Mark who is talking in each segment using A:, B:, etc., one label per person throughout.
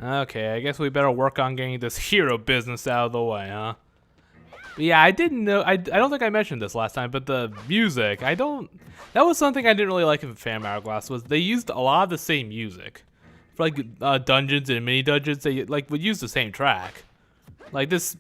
A: Okay, I guess we better work on getting this hero business out of the way, huh? But yeah, I didn't know. I don't think I mentioned this last time, but the music, I don't. That was something I didn't really like in Phantom Hourglass. Was they used a lot of the same music for like dungeons and mini dungeons. They like would use the same track. Like this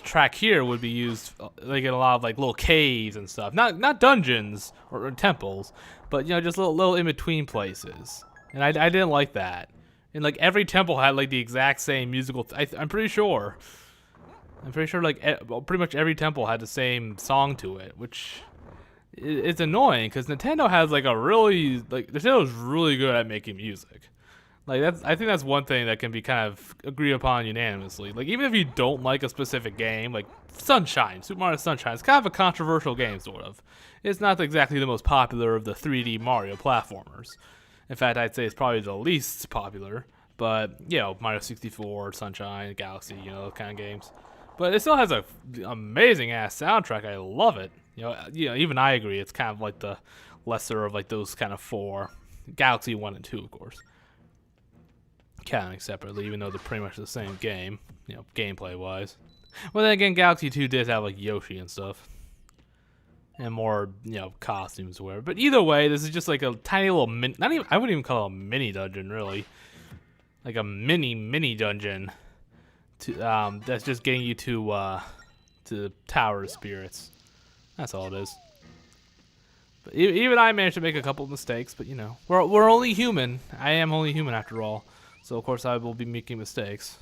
A: track here would be used like in a lot of like little caves and stuff. Not dungeons or temples, but just little in between places. And I didn't like that. And like every temple had like the exact same musical. I'm pretty sure. I'm pretty sure like pretty much every temple had the same song to it, which it's annoying because Nintendo has like a really Nintendo's really good at making music. Like I think that's one thing that can be kind of agreed upon unanimously. Like even if you don't like a specific game, like Super Mario Sunshine, it's kind of a controversial game, sort of. It's not exactly the most popular of the 3D Mario platformers. In fact, I'd say it's probably the least popular. But Mario 64, Sunshine, Galaxy, those kind of games. But it still has a amazing ass soundtrack. I love it. Even I agree. It's kind of like the lesser of like those kind of four. Galaxy 1 and 2, of course. Counting separately, even though they're pretty much the same game, gameplay wise. Well, then again, Galaxy 2 did have like Yoshi and stuff, and more, costumes or whatever. But either way, this is just like a tiny little I wouldn't even call it a mini dungeon, really. Like a mini dungeon. That's just getting you to the Tower of Spirits. That's all it is. But even I managed to make a couple of mistakes, but we're only human. I am only human after all. So of course I will be making mistakes.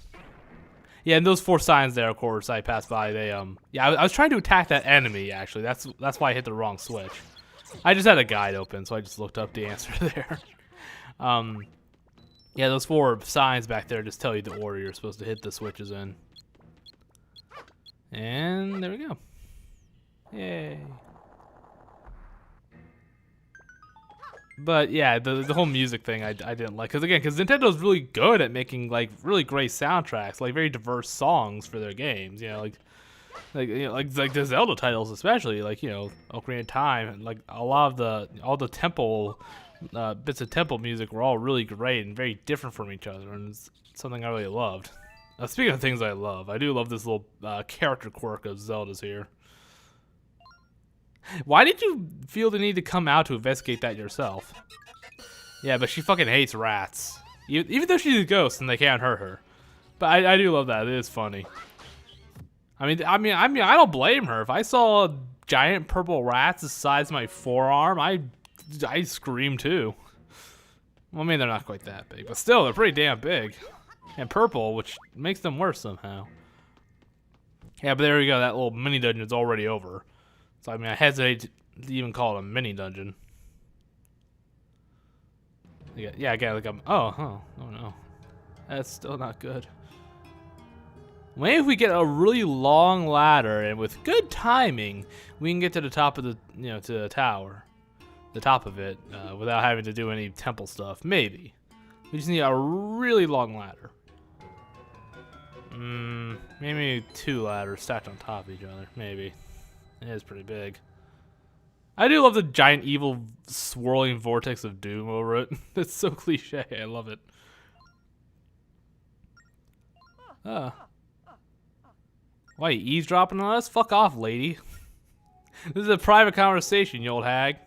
A: Yeah, and those 4 signs there, of course, I passed by. They I was trying to attack that enemy actually. That's why I hit the wrong switch. I just had a guide open, so I just looked up the answer there. Yeah, those 4 signs back there just tell you the order you're supposed to hit the switches in. And there we go. Yay. But yeah, the whole music thing I didn't like, because Nintendo's really good at making like really great soundtracks, like very diverse songs for their games. Like the Zelda titles, especially like Ocarina of Time, and like all the temple bits of temple music were all really great and very different from each other, and it's something I really loved. Speaking of things I love, I do love this little character quirk of Zelda's here. Why did you feel the need to come out to investigate that yourself? Yeah, but she fucking hates rats. Even though she's a ghost and they can't hurt her. But I do love that. It is funny. I mean, I don't blame her. If I saw giant purple rats the size of my forearm, I'd scream too. Well, I mean, they're not quite that big, but still, they're pretty damn big. And purple, which makes them worse somehow. Yeah, but there we go. That little mini dungeon's already over. So, I mean, I hesitate to even call it a mini dungeon. Yeah, again, like oh no. That's still not good. Maybe if we get a really long ladder and with good timing, we can get to the top of the, to the tower. The top of it, without having to do any temple stuff. Maybe. We just need a really long ladder. Maybe 2 ladders stacked on top of each other. Maybe. It is pretty big. I do love the giant evil swirling vortex of doom over it. It's so cliche. I love it. Why, you eavesdropping on us? Fuck off, lady. This is a private conversation, you old hag.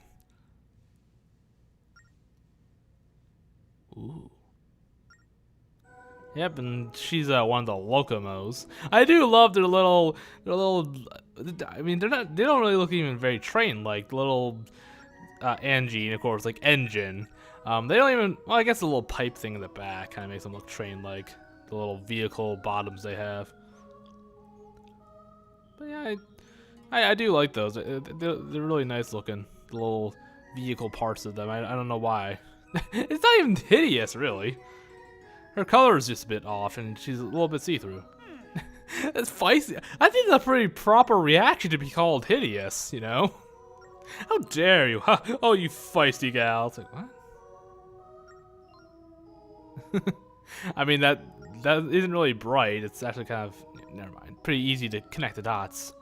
A: Ooh. Yep, and she's one of the locomos. I do love their little. I mean, they don't really look even very trained, like little engine, of course, like engine. They don't even. Well, I guess the little pipe thing in the back kind of makes them look trained, like the little vehicle bottoms they have. But yeah, I do like those. They're really nice looking. The little vehicle parts of them. I don't know why. It's not even hideous, really. Her color is just a bit off, and she's a little bit see-through. That's feisty. I think that's a pretty proper reaction to be called hideous, How dare you? Oh, you feisty gal. It's like, what? I mean, that isn't really bright. It's actually kind of, never mind, pretty easy to connect the dots.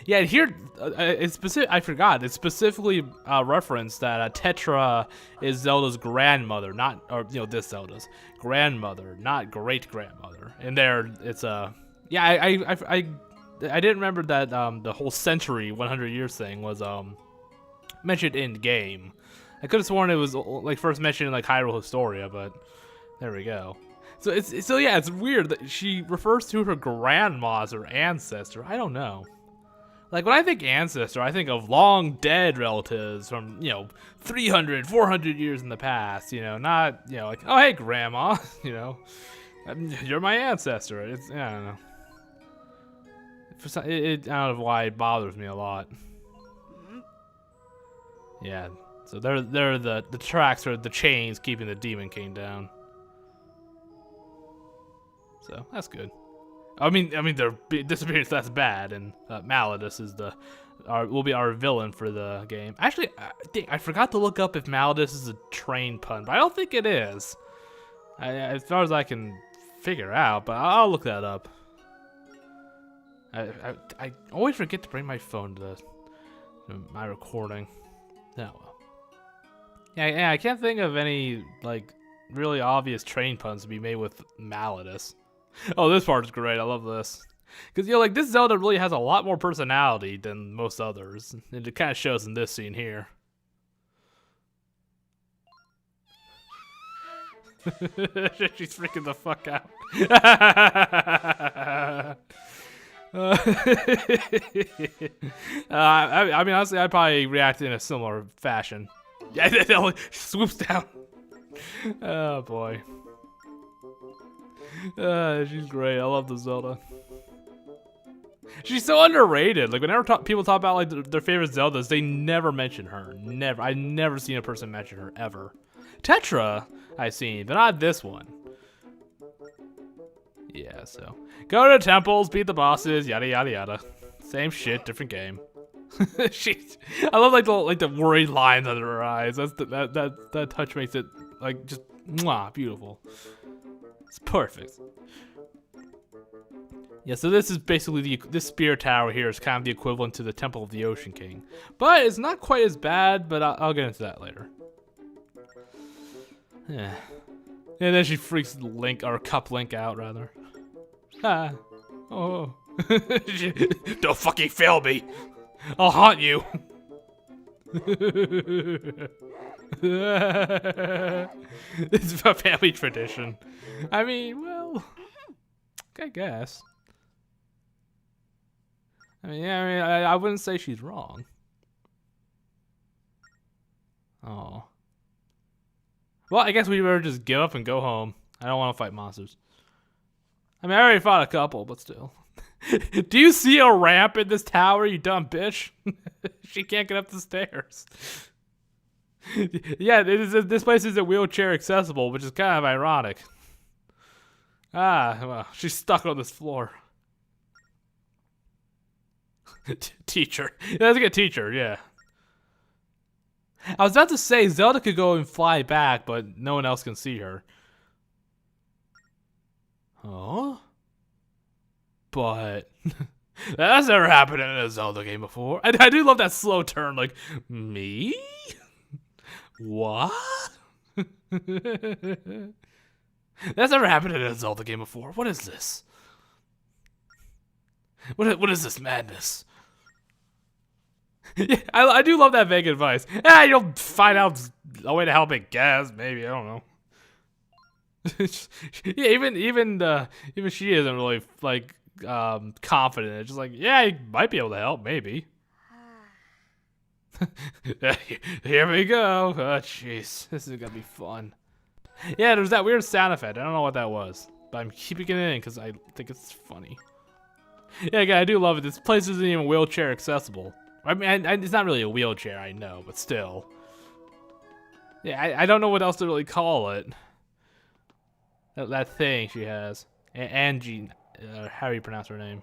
A: Yeah, here it's specific. I forgot. It's specifically referenced that Tetra is Zelda's grandmother, not this Zelda's grandmother, not great grandmother. And there, it's yeah. I didn't remember that the whole century, 100 years thing was mentioned in game. I could have sworn it was like first mentioned in like Hyrule Historia, but there we go. So yeah, it's weird that she refers to her grandma as her ancestor. I don't know. Like, when I think ancestor, I think of long dead relatives from, 300, 400 years in the past, not, like, oh, hey, grandma, you're my ancestor. It's, I don't know. I don't know why it bothers me a lot. Yeah, so they're the tracks or the chains keeping the Demon King down. So, that's good. I mean, their disappearance, that's bad, and Malladus is will be our villain for the game. Actually, I forgot to look up if Malladus is a train pun, but I don't think it is. As far as I can figure out, but I'll look that up. I always forget to bring my phone to my recording. Oh well. Yeah, I can't think of any like really obvious train puns to be made with Malladus. Oh, this part's great. I love this. Because, like, this Zelda really has a lot more personality than most others. And it kind of shows in this scene here. She's freaking the fuck out. I mean, honestly, I'd probably react in a similar fashion. Yeah, it swoops down. Oh, boy. She's great. I love the Zelda. She's so underrated. Like, whenever people talk about like their favorite Zeldas, they never mention her. Never. I've never seen a person mention her ever. Tetra, I've seen, but not this one. Yeah. So go to temples, beat the bosses, yada yada yada. Same shit, different game. I love like the worried lines under her eyes. That's that touch makes it like just mwah, beautiful. It's perfect. Yeah, so this is basically this spear tower here is kind of the equivalent to the Temple of the Ocean King, but it's not quite as bad. But I'll get into that later. Yeah, and then she freaks Link or Cup Link out rather. Ah, oh, don't fucking fail me! I'll haunt you. It's a family tradition. I mean, well, I guess. I mean, yeah, I wouldn't say she's wrong. Oh. Well, I guess we better just give up and go home. I don't want to fight monsters. I mean, I already fought a couple, but still. Do you see a ramp in this tower, you dumb bitch? She can't get up the stairs. Yeah, this place isn't wheelchair accessible, which is kind of ironic. Ah, well, she's stuck on this floor. Teacher. That's a good teacher, yeah. I was about to say Zelda could go and fly back, but no one else can see her. Oh? But that's never happened in a Zelda game before. I do love that slow turn, like, me? What? That's never happened in a Zelda game before. What is this? What is this madness? Yeah, I do love that vague advice. Yeah, you'll find out a way to help it. Guess maybe, I don't know. Yeah, even she isn't really like confident. It's just like, yeah, you might be able to help, maybe. Here we go. Oh, jeez, this is gonna be fun. Yeah, there's that weird sound effect. I don't know what that was, but I'm keeping it in because I think it's funny. Yeah, again, I do love it. This place isn't even wheelchair accessible. I mean, it's not really a wheelchair, I know, but still. Yeah, I don't know what else to really call it. That thing she has. Angie, how do you pronounce her name?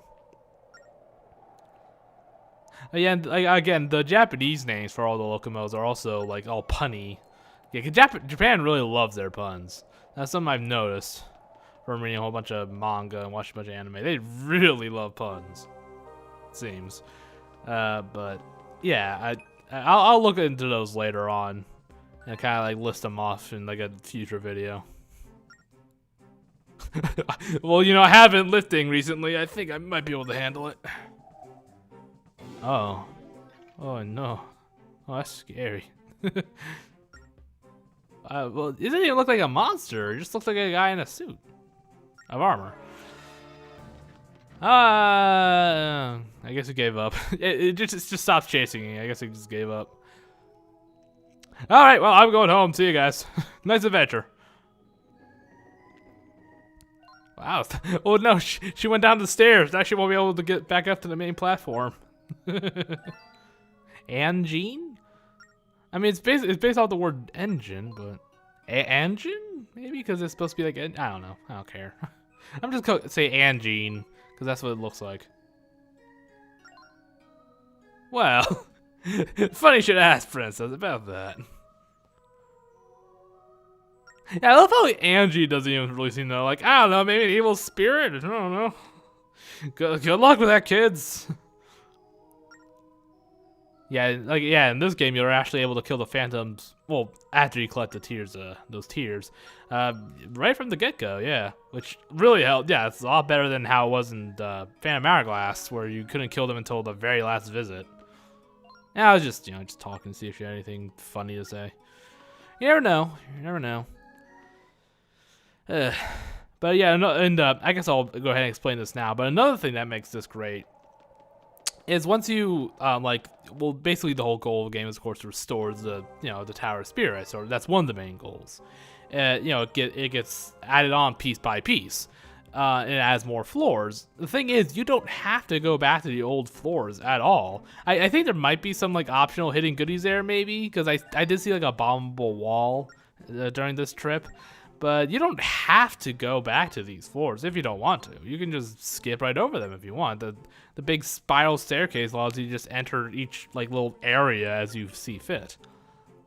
A: Yeah, again, the Japanese names for all the Locomos are also like all punny. Yeah, 'cause Japan really loves their puns. That's something I've noticed from reading a whole bunch of manga and watching a bunch of anime. They really love puns, it seems. But yeah, I'll look into those later on and kind of like list them off in like a future video. Well, you know, I have been lifting recently. I think I might be able to handle it. Oh. Oh no. Oh, that's scary. Well, it doesn't even look like a monster. It just looks like a guy in a suit of armor. I guess it gave up. It just stopped chasing me. I guess it just gave up. All right, well, I'm going home. See you guys. Nice adventure. Wow. Oh no, she went down the stairs. Now she won't be able to get back up to the main platform. Engine? I mean, it's based off the word engine, but engine? Maybe because it's supposed to be like I don't know. I don't care. I'm just gonna say engine because that's what it looks like. Well, funny you should ask, Princess, about that. Yeah, I love how Angie doesn't even really seem to like. I don't know, maybe an evil spirit. I don't know. Good luck with that, kids. Yeah, in this game you're actually able to kill the phantoms. Well, after you collect the tears, those tears, right from the get-go. Yeah, which really helped. Yeah, it's a lot better than how it was in Phantom Hourglass, where you couldn't kill them until the very last visit. Yeah, I was just just talking to see if she had anything funny to say. You never know. You never know. But yeah, and I guess I'll go ahead and explain this now. But another thing that makes this great is once you basically the whole goal of the game is, of course, to restore the the Tower of Spirits, or that's one of the main goals. It gets added on piece by piece. And it adds more floors. The thing is, you don't have to go back to the old floors at all. I think there might be some like optional hidden goodies there, maybe, because I did see like a bombable wall during this trip. But you don't have to go back to these floors if you don't want to. You can just skip right over them if you want. The big spiral staircase allows you to just enter each like little area as you see fit,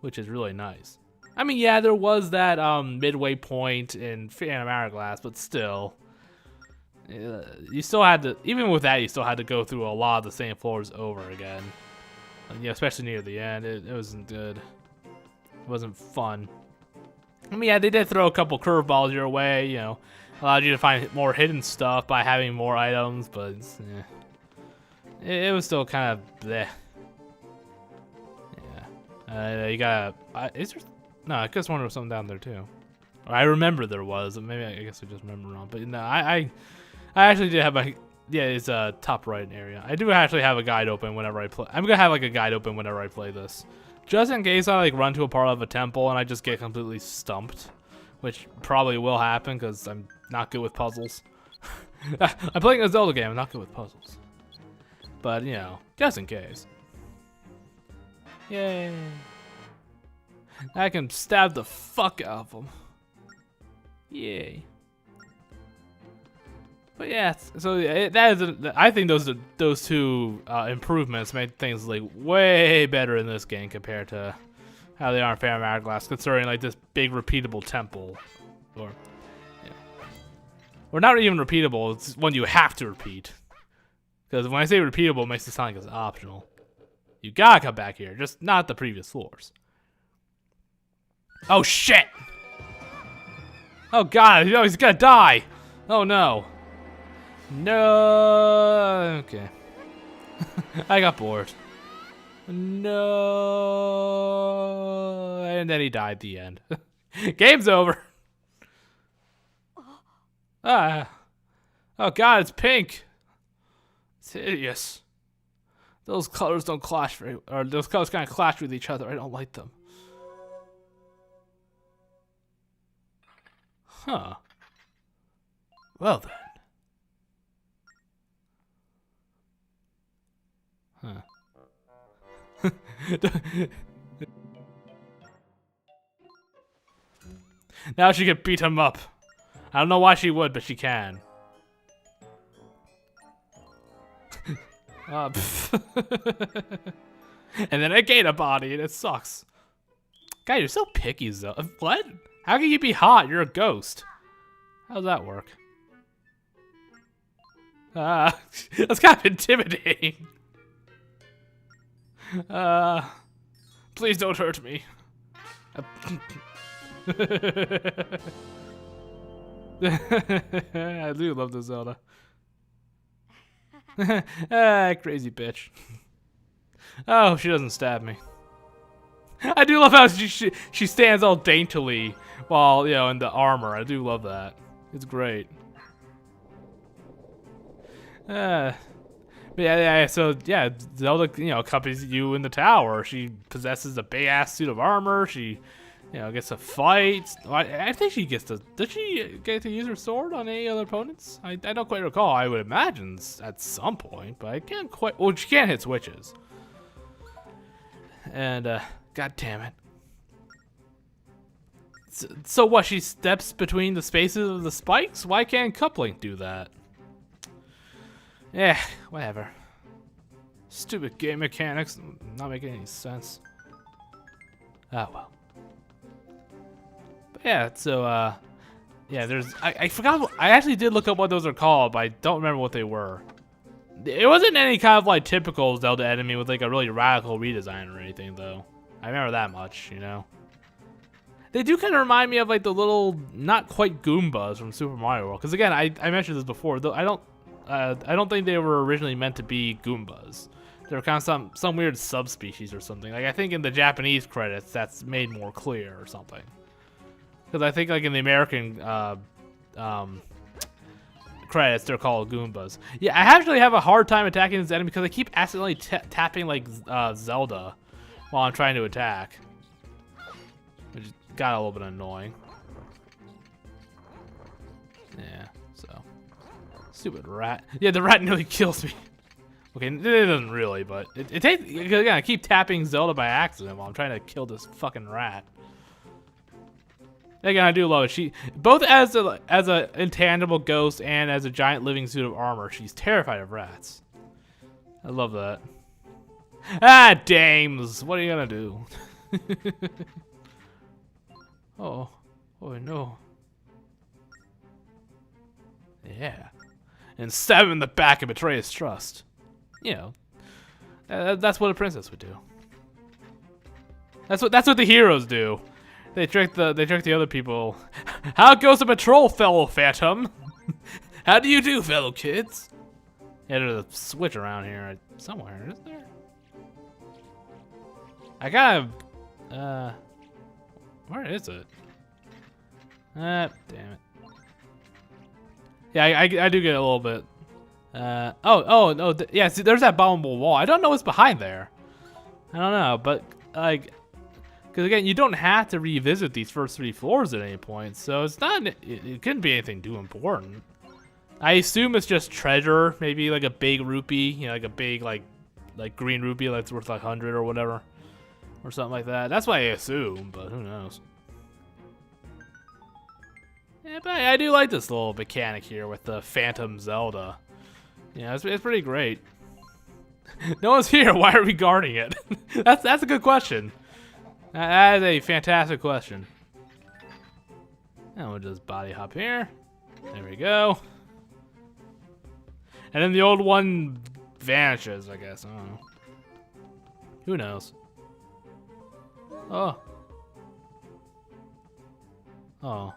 A: which is really nice. I mean, yeah, there was that midway point in Phantom Hourglass, but still, you still had to. Even with that, you still had to go through a lot of the same floors over again. Especially near the end, it wasn't good. It wasn't fun. I mean, yeah, they did throw a couple curveballs your way, allowed you to find more hidden stuff by having more items, but it was still kind of bleh. Yeah. You gotta, is there, no, I guess there was something down there too. Or I remember there was, maybe I guess I just remember wrong, but no, I actually did have it's a top right area. I do actually have a guide open whenever I play. I'm gonna have like a guide open whenever I play this. Just in case I like run to a part of a temple and I just get completely stumped, which probably will happen because I'm not good with puzzles. I'm playing a Zelda game, I'm not good with puzzles. But just in case. Yay. I can stab the fuck out of them. Yay. But yeah, so I think those two improvements made things like way better in this game compared to how they are in Phantom Hourglass, considering like this big repeatable temple, or not even repeatable. It's one you have to repeat, because when I say repeatable, it makes it sound like it's optional. You gotta come back here, just not the previous floors. Oh shit! Oh god, he's gonna die! Oh no. No. Okay. I got bored. No. And then he died at the end. Game's over. Ah. Oh god, it's pink. It's hideous. Those colors don't clash those colors kind of clash with each other. I don't like them. Huh. Well then. Huh. Now she can beat him up. I don't know why she would, but she can. And then I gain a body, and it sucks. God, you're so picky, though. What? How can you be hot? You're a ghost. How does that work? That's kind of intimidating. Please don't hurt me. I do love the Zelda. Crazy bitch. Oh, she doesn't stab me. I do love how she stands all daintily while, you know, in the armor. I do love that. It's great. But yeah, so yeah, Zelda, you know, accompanies you in the tower. She possesses a big ass suit of armor. She, you know, gets to fight. I think she gets to. Does she get to use her sword on any other opponents? I don't quite recall. I would imagine at some point, but I can't quite. Well, she can't hit switches. And god damn it. So what? She steps between the spaces of the spikes? Why can't Coupling do that? Yeah, whatever. Stupid game mechanics, not making any sense. Oh well. But yeah, so yeah, there's I forgot. I actually did look up what those are called, but I don't remember what they were. It wasn't any kind of like typical Zelda enemy with like a really radical redesign or anything, though. I remember that much, you know. They do kind of remind me of like the little, not quite Goombas from Super Mario World. Because again, I mentioned this before. Though I don't think they were originally meant to be Goombas. They were kind of some weird subspecies or something. Like I think in the Japanese credits, that's made more clear or something. Because I think like in the American credits, they're called Goombas. Yeah, I actually have a hard time attacking this enemy because I keep accidentally tapping like Zelda while I'm trying to attack, which got a little bit annoying. Yeah, so stupid rat. Yeah, the rat nearly kills me. Okay, it doesn't really, but it takes. Again, I keep tapping Zelda by accident while I'm trying to kill this fucking rat. Again, I do love it. She both as a intangible ghost and as a giant living suit of armor. She's terrified of rats. I love that. Ah, dames! What are you gonna do? Oh no. Yeah, and stab him in the back and betray his trust. You know, that's what a princess would do. That's what the heroes do. They trick the other people. How goes the patrol, fellow Phantom? How do you do, fellow kids? Yeah, there's a switch around here somewhere, isn't there? I gotta, where is it? Damn it. Yeah, I do get a little bit. Oh no, yeah. See, there's that bombable wall. I don't know what's behind there. I don't know, but like. Because again, you don't have to revisit these first 3 floors at any point, so it's not. It couldn't be anything too important. I assume it's just treasure, maybe like a big rupee, you know, like a big like green rupee that's worth like 100 or whatever, or something like that. That's what I assume, but who knows? Yeah, but I do like this little mechanic here with the Phantom Zelda. Yeah, it's pretty great. No one's here. Why are we guarding it? That's a good question. That is a fantastic question. And we'll just body hop here. There we go. And then the old one vanishes, I guess. I don't know. Who knows? Oh. Oh.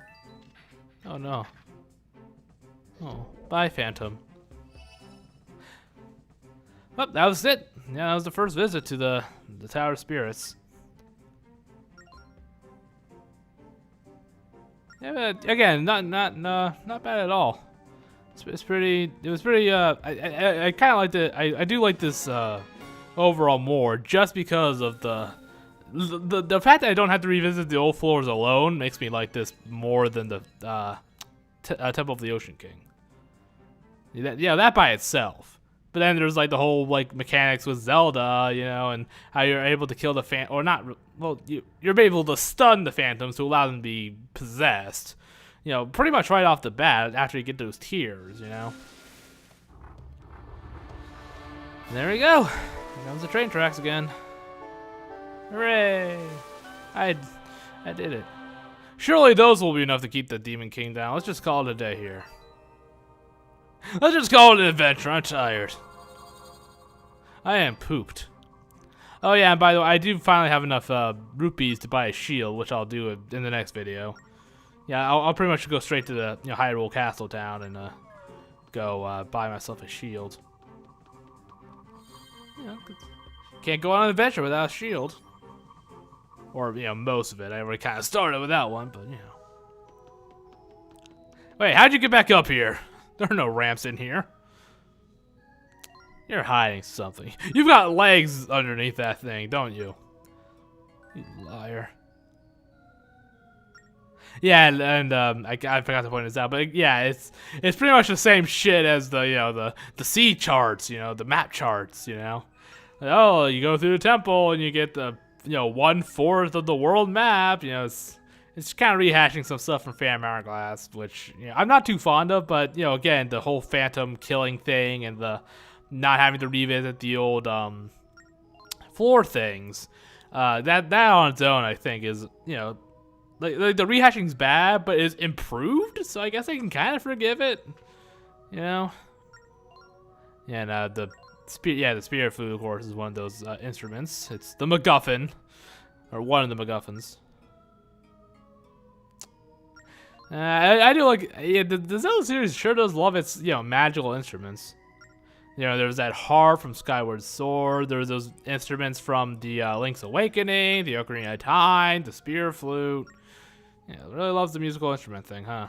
A: Oh no. Oh. Bye, Phantom. Well, that was it. Yeah, that was the first visit to the Tower of Spirits. Yeah, but again, not bad at all. It's pretty. It was pretty. I kind of liked it. I do like this overall more, just because of the fact that I don't have to revisit the old floors alone makes me like this more than the Temple of the Ocean King. Yeah, that by itself. But then there's like the whole like mechanics with Zelda, you know, and how you're able to kill the or not. Well, you're able to stun the phantoms to allow them to be possessed. You know, pretty much right off the bat after you get those tears, you know. And there we go. Here comes the train tracks again. Hooray! I did it. Surely those will be enough to keep the Demon King down. Let's just call it a day here. Let's just call it an adventure. I'm tired. I am pooped. Oh yeah, and by the way, I do finally have enough rupees to buy a shield, which I'll do in the next video. Yeah, I'll pretty much go straight to the Hyrule Castle town and go buy myself a shield. Can't go on an adventure without a shield. Or, most of it. I already kind of started without one, but, Wait, how'd you get back up here? There are no ramps in here. You're hiding something. You've got legs underneath that thing, don't you? You liar. Yeah, and I forgot to point this out, but yeah, it's pretty much the same shit as the the sea charts, the map charts, Oh, you go through the temple and you get the 1/4 of the world map. It's kind of rehashing some stuff from Phantom Hourglass, which I'm not too fond of, but again, the whole phantom killing thing and the not having to revisit the old floor things, that on its own I think is like the rehashing's bad, but is improved, so I guess I can kind of forgive it, Yeah, and the spirit flute, of course, is one of those instruments. It's the MacGuffin, or one of the MacGuffins. I do like the Zelda series sure does love its magical instruments. There's that harp from Skyward Sword. There's those instruments from the Link's Awakening, the Ocarina of Time, the spirit flute. Yeah, it really loves the musical instrument thing, huh?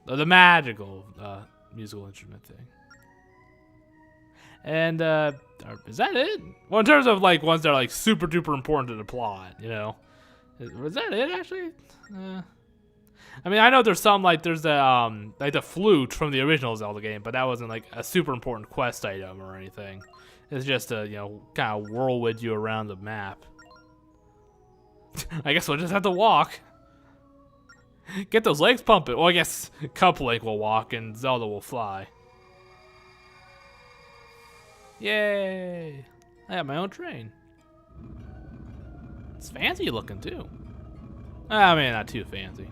A: The magical musical instrument thing. And is that it? Well, in terms of like ones that are like super duper important to the plot, was that it actually? I mean, I know there's some there's the like the flute from the original Zelda game, but that wasn't like a super important quest item or anything. It's just to kind of whirlwind you around the map. I guess we'll just have to walk. Get those legs pumping. Well, I guess Cup Link will walk and Zelda will fly. Yay! I have my own train. It's fancy looking too. I mean, not too fancy.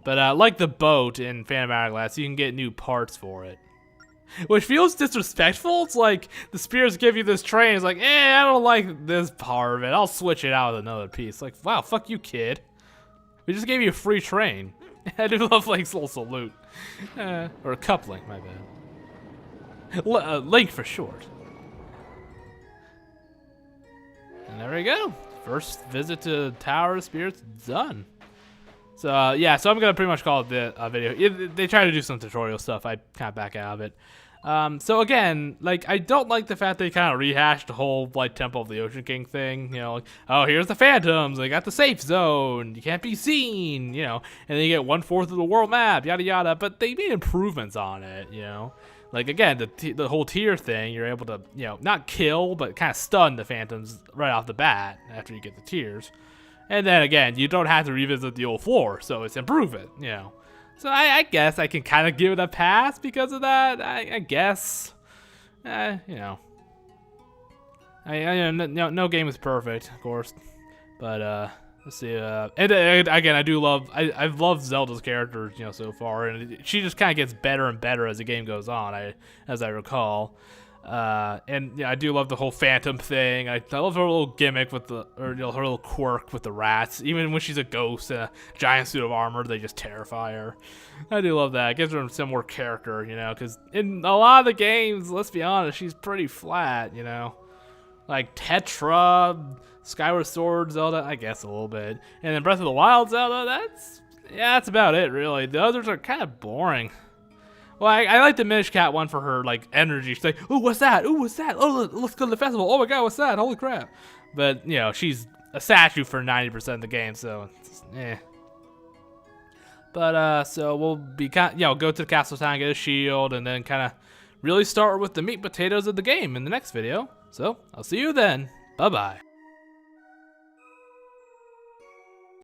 A: But like the boat in Phantom Hourglass, you can get new parts for it. Which feels disrespectful. It's like the spirits give you this train. It's like, I don't like this part of it. I'll switch it out with another piece. Like, wow, fuck you, kid. We just gave you a free train. I do love Link's little salute. Or a Cup Link, my bad. Link for short. And there we go. First visit to Tower of Spirits done. So yeah, so I'm gonna pretty much call it the video. They try to do some tutorial stuff. I kind of back out of it. So again, like I don't like the fact they kind of rehashed the whole like Temple of the Ocean King thing. Like, oh, here's the phantoms. They got the safe zone. You can't be seen. And then you get 1/4 of the world map. Yada yada. But they made improvements on it. Like again, the whole tier thing. You're able to not kill, but kind of stun the phantoms right off the bat after you get the tiers. And then again, you don't have to revisit the old floor, so it's improvement, So I guess I can kind of give it a pass because of that. I guess, no game is perfect, of course. But let's see. And again, I've loved Zelda's character, so far, and she just kind of gets better and better as the game goes on. As I recall. And yeah, I do love the whole phantom thing. I love her little gimmick with her little quirk with the rats. Even when she's a ghost in a giant suit of armor, they just terrify her. I do love that. It gives her some more character, because in a lot of the games, let's be honest, she's pretty flat, Like Tetra, Skyward Sword, Zelda, I guess a little bit. And then Breath of the Wild Zelda, that's about it, really. The others are kind of boring. Well, I like the Minish Cat one for her, like, energy. She's like, ooh, what's that? Ooh, what's that? Oh, let's go to the festival. Oh, my God, what's that? Holy crap. But, she's a statue for 90% of the game, so, But, so we'll be go to the castle town, get a shield, and then kind of really start with the meat and potatoes of the game in the next video. So, I'll see you then. Bye-bye.